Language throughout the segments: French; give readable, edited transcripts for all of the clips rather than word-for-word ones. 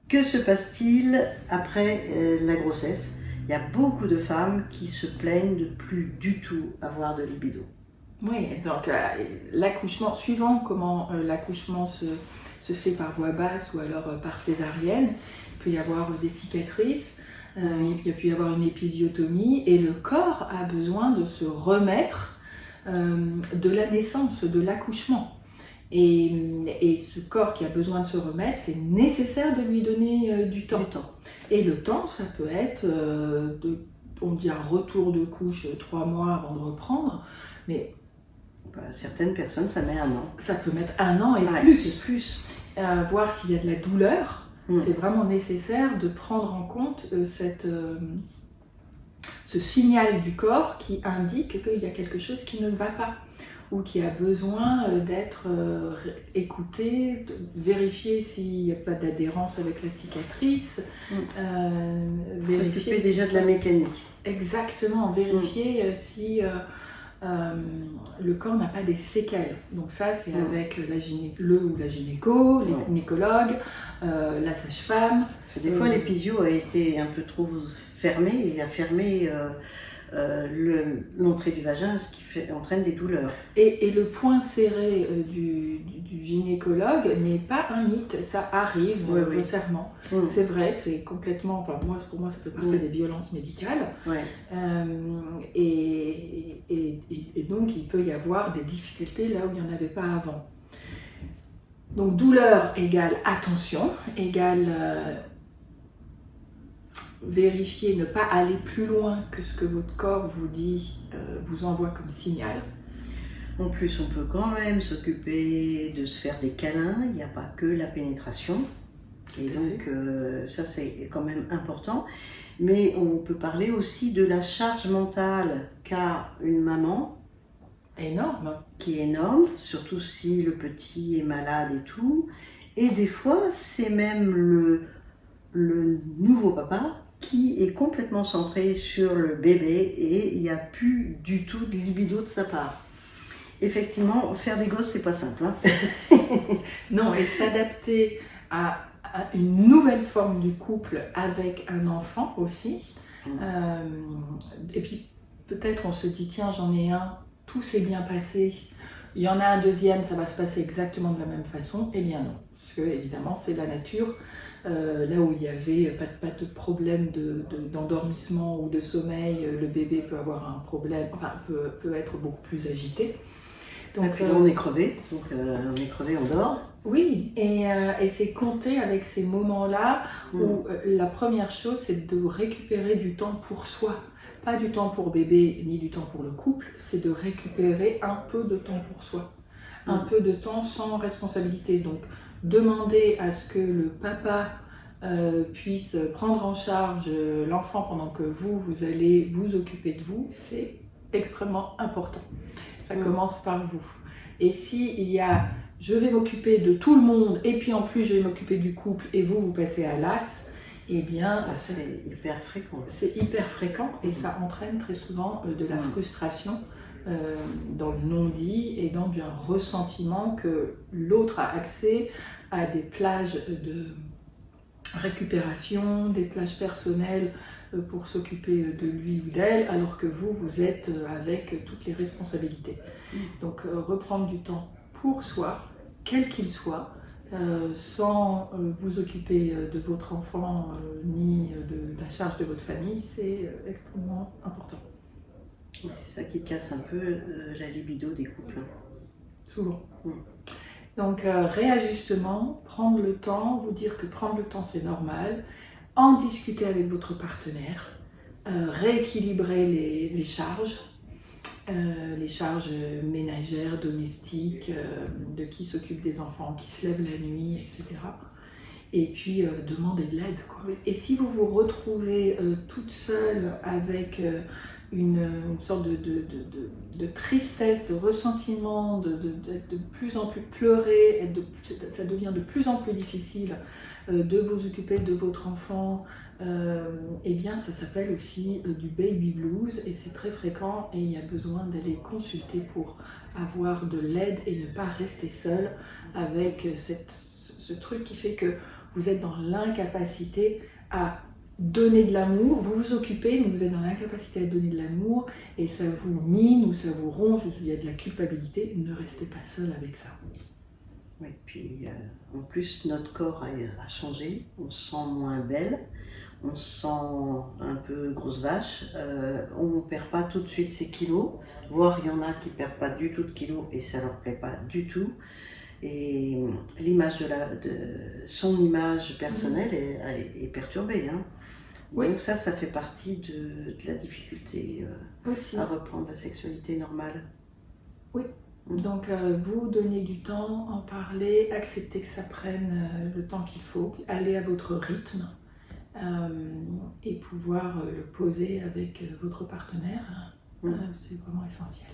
Que se passe-t-il après la grossesse? Il y a beaucoup de femmes qui se plaignent de plus du tout avoir de libido. Oui, donc l'accouchement, suivant comment l'accouchement se fait par voie basse ou alors par césarienne, il peut y avoir des cicatrices, il peut y avoir une épisiotomie et le corps a besoin de se remettre de la naissance, de l'accouchement. Et ce corps qui a besoin de se remettre, c'est nécessaire de lui donner du temps. Et le temps, ça peut être, on dit un retour de couche 3 mois avant de reprendre, mais certaines personnes, ça met 1 an. Ça peut mettre 1 an et plus. Voir s'il y a de la douleur, c'est vraiment nécessaire de prendre en compte ce signal du corps qui indique qu'il y a quelque chose qui ne va pas ou qui a besoin d'être écouté, vérifier s'il n'y a pas d'adhérence avec la cicatrice, vérifier déjà de la mécanique. Exactement, vérifier si le corps n'a pas des séquelles. Donc ça, c'est avec le ou la gynéco, les gynécologues, la sage-femme. Des fois, l'épisio a été un peu trop fermé et a fermé l'entrée du vagin, ce qui entraîne des douleurs. Et le point serré du gynécologue n'est pas un mythe, ça arrive grossièrement. C'est vrai, c'est complètement, enfin pour moi ça fait partie des violences médicales. Et donc il peut y avoir des difficultés là où il n'y en avait pas avant. Donc douleur égale attention, égale vérifier, ne pas aller plus loin que ce que votre corps vous dit, vous envoie comme signal. En plus, on peut quand même s'occuper de se faire des câlins, il n'y a pas que la pénétration. Et donc, ça c'est quand même important. Mais on peut parler aussi de la charge mentale qu'a une maman. Énorme. Qui est énorme, surtout si le petit est malade et tout. Et des fois, c'est même le nouveau papa qui est complètement centré sur le bébé et il n'y a plus du tout de libido de sa part. Effectivement, faire des gosses, c'est pas simple. Hein. Non, et s'adapter à une nouvelle forme du couple avec un enfant aussi. Et puis peut-être on se dit, tiens, j'en ai un, tout s'est bien passé. Il y en a un deuxième, ça va se passer exactement de la même façon. Eh bien non, parce que évidemment c'est la nature. Là où il n'y avait pas de problème d'endormissement ou de sommeil, le bébé peut avoir un problème, enfin peut être beaucoup plus agité. Donc, et puis là, on est crevé, donc on est crevé, on dort. Oui, et c'est compter avec ces moments-là où la première chose, c'est de récupérer du temps pour soi. Pas du temps pour bébé, ni du temps pour le couple, c'est de récupérer un peu de temps pour soi. Un peu de temps sans responsabilité. Donc, demander à ce que le papa puisse prendre en charge l'enfant pendant que vous allez vous occuper de vous, c'est extrêmement important. Ça commence par vous. Et s'il y a je vais m'occuper de tout le monde et puis en plus je vais m'occuper du couple et vous passez à l'as, eh bien c'est hyper fréquent. C'est hyper fréquent et ça entraîne très souvent de la frustration dans le non-dit et dans un ressentiment que l'autre a accès à des plages de récupération, des plages personnelles pour s'occuper de lui ou d'elle, alors que vous êtes avec toutes les responsabilités. Donc reprendre du temps pour soi, quel qu'il soit, sans vous occuper de votre enfant ni de la charge de votre famille, c'est extrêmement important. C'est ça qui casse un peu la libido des couples. Souvent. Donc réajustement, prendre le temps, vous dire que prendre le temps c'est normal, en discuter avec votre partenaire, rééquilibrer les charges ménagères, domestiques, de qui s'occupe des enfants, qui se lève la nuit, etc. Et puis demander de l'aide. Et si vous vous retrouvez toute seule avec une sorte de tristesse, de ressentiment, de plus en plus pleurer, ça devient de plus en plus difficile de vous occuper de votre enfant, eh bien ça s'appelle aussi du baby blues et c'est très fréquent et il y a besoin d'aller consulter pour avoir de l'aide et ne pas rester seul avec ce truc qui fait que vous êtes dans l'incapacité à donner de l'amour, vous vous occupez, mais vous êtes dans l'incapacité à donner de l'amour, et ça vous mine ou ça vous ronge, il y a de la culpabilité, ne restez pas seul avec ça. Oui, puis en plus notre corps a changé, on se sent moins belle, on se sent un peu grosse vache, on ne perd pas tout de suite ses kilos, voire il y en a qui ne perdent pas du tout de kilos et ça ne leur plaît pas du tout. Et l'image son image personnelle est perturbée. Hein. Oui. Donc ça fait partie de la difficulté Aussi. à reprendre la sexualité normale. Oui. Donc vous donnez du temps, en parler, accepter que ça prenne le temps qu'il faut, aller à votre rythme et pouvoir le poser avec votre partenaire, c'est vraiment essentiel.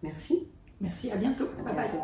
Merci. Merci, à bientôt. À bientôt.